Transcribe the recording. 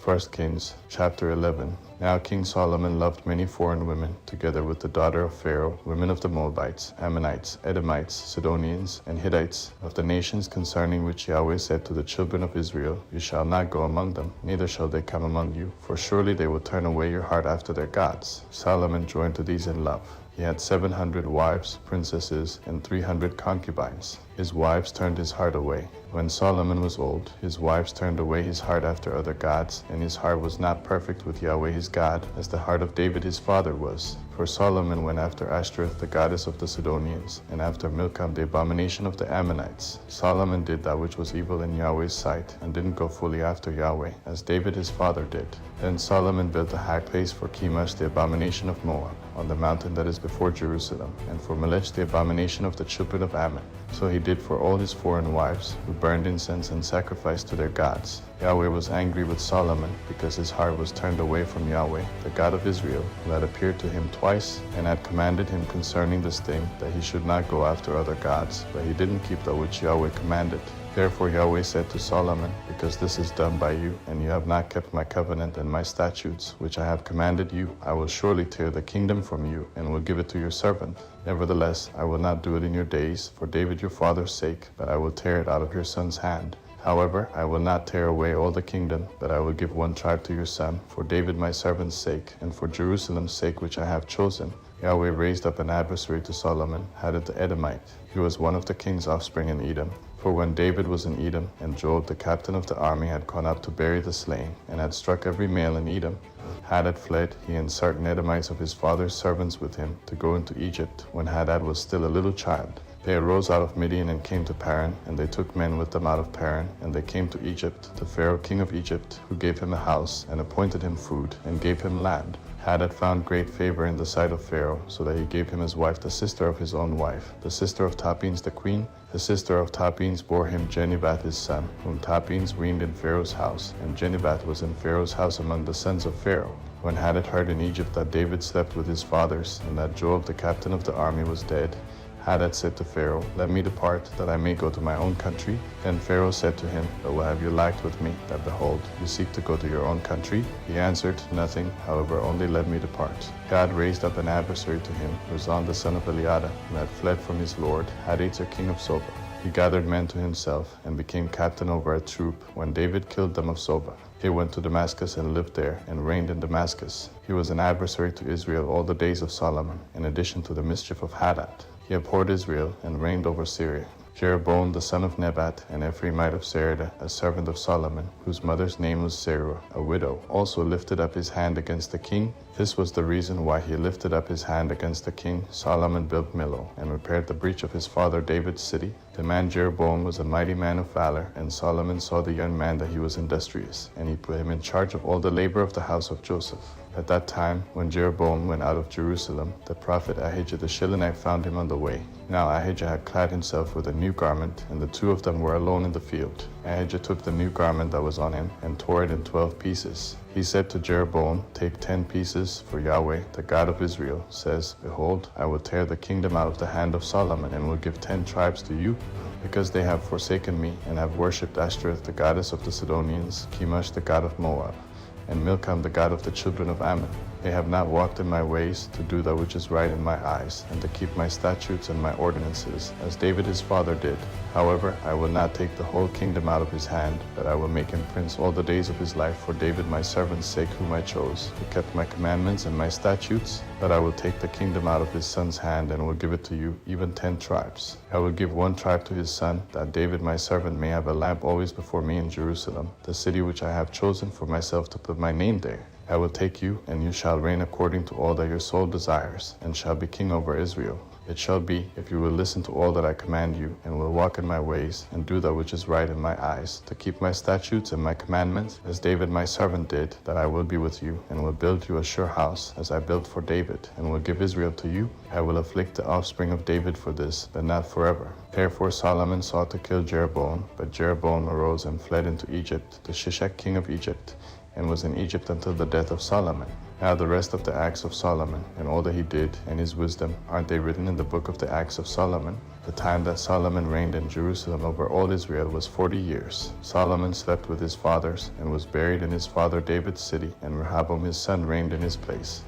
1 Kings chapter 11. Now King Solomon loved many foreign women, together with the daughter of Pharaoh, women of the Moabites, Ammonites, Edomites, Sidonians, and Hittites, of the nations concerning which Yahweh said to the children of Israel, You shall not go among them, neither shall they come among you, for surely they will turn away your heart after their gods. Solomon joined to these in love. He had 700 wives, princesses, and 300 concubines. His wives turned his heart away. When Solomon was old, his wives turned away his heart after other gods, and his heart was not perfect with Yahweh his God, as the heart of David his father was. For Solomon went after Ashtoreth, the goddess of the Sidonians, and after Milcom, the abomination of the Ammonites. Solomon did that which was evil in Yahweh's sight, and didn't go fully after Yahweh, as David his father did. Then Solomon built a high place for Chemosh, the abomination of Moab, on the mountain that is before Jerusalem, and for Melech, the abomination of the children of Ammon. So he did for all his foreign wives, who burned incense and sacrificed to their gods. Yahweh was angry with Solomon, because his heart was turned away from Yahweh, the God of Israel, who had appeared to him twice, and had commanded him concerning this thing, that he should not go after other gods, but he didn't keep that which Yahweh commanded. Therefore Yahweh said to Solomon, Because this is done by you, and you have not kept my covenant and my statutes, which I have commanded you, I will surely tear the kingdom from you, and will give it to your servant. Nevertheless, I will not do it in your days, for David your father's sake, but I will tear it out of your son's hand. However, I will not tear away all the kingdom, but I will give one tribe to your son, for David my servant's sake, and for Jerusalem's sake which I have chosen. Yahweh raised up an adversary to Solomon, Hadad the Edomite. He was one of the king's offspring in Edom. For when David was in Edom, and Joab the captain of the army had gone up to bury the slain, and had struck every male in Edom, Hadad fled, he and certain Edomites of his father's servants with him, to go into Egypt, when Hadad was still a little child. They arose out of Midian and came to Paran, and they took men with them out of Paran, and they came to Egypt, to Pharaoh king of Egypt, who gave him a house, and appointed him food, and gave him land. Hadad found great favor in the sight of Pharaoh, so that he gave him his wife, the sister of his own wife, the sister of Tapenes the queen. The sister of Tapenes bore him Genubath his son, whom Tapenes weaned in Pharaoh's house, and Genubath was in Pharaoh's house among the sons of Pharaoh. When Hadad heard in Egypt that David slept with his fathers, and that Joab the captain of the army was dead, Hadad said to Pharaoh, Let me depart, that I may go to my own country. Then Pharaoh said to him, But what have you lacked with me, that behold, you seek to go to your own country? He answered, Nothing, however, only let me depart. God raised up an adversary to him, Rezon the son of Eliada, who had fled from his lord, Hadaezer king of Zobah. He gathered men to himself, and became captain over a troop, when David killed them of Zobah. He went to Damascus and lived there, and reigned in Damascus. He was an adversary to Israel all the days of Solomon, in addition to the mischief of Hadad. He abhorred Israel, and reigned over Syria. Jeroboam the son of Nebat, an Ephraimite of Sereda, a servant of Solomon, whose mother's name was Serua, a widow, also lifted up his hand against the king. This was the reason why he lifted up his hand against the king. Solomon built Millo, and repaired the breach of his father David's city. The man Jeroboam was a mighty man of valor, and Solomon saw the young man that he was industrious, and he put him in charge of all the labor of the house of Joseph. At that time, when Jeroboam went out of Jerusalem, the prophet Ahijah the Shilonite found him on the way. Now Ahijah had clad himself with a new garment, and the two of them were alone in the field. Ahijah took the new garment that was on him, and tore it in 12 pieces. He said to Jeroboam, Take 10 pieces, for Yahweh, the God of Israel, says, Behold, I will tear the kingdom out of the hand of Solomon, and will give 10 tribes to you, because they have forsaken me, and have worshipped Ashtoreth, the goddess of the Sidonians, Chemosh, the god of Moab, and Milcom, the god of the children of Ammon. They have not walked in my ways, to do that which is right in my eyes, and to keep my statutes and my ordinances, as David his father did. However, I will not take the whole kingdom out of his hand, but I will make him prince all the days of his life for David my servant's sake, whom I chose, who kept my commandments and my statutes. But I will take the kingdom out of his son's hand, and will give it to you, even 10 tribes. I will give one tribe to his son, that David my servant may have a lamp always before me in Jerusalem, the city which I have chosen for myself to put my name there. I will take you, and you shall reign according to all that your soul desires, and shall be king over Israel. It shall be, if you will listen to all that I command you, and will walk in my ways, and do that which is right in my eyes, to keep my statutes and my commandments, as David my servant did, that I will be with you, and will build you a sure house, as I built for David, and will give Israel to you. I will afflict the offspring of David for this, but not forever. Therefore Solomon sought to kill Jeroboam, but Jeroboam arose and fled into Egypt to Shishak king of Egypt, and was in Egypt until the death of Solomon. Now the rest of the acts of Solomon, and all that he did, and his wisdom, aren't they written in the book of the acts of Solomon? The time that Solomon reigned in Jerusalem over all Israel was 40 years. Solomon slept with his fathers, and was buried in his father David's city, and Rehoboam his son reigned in his place.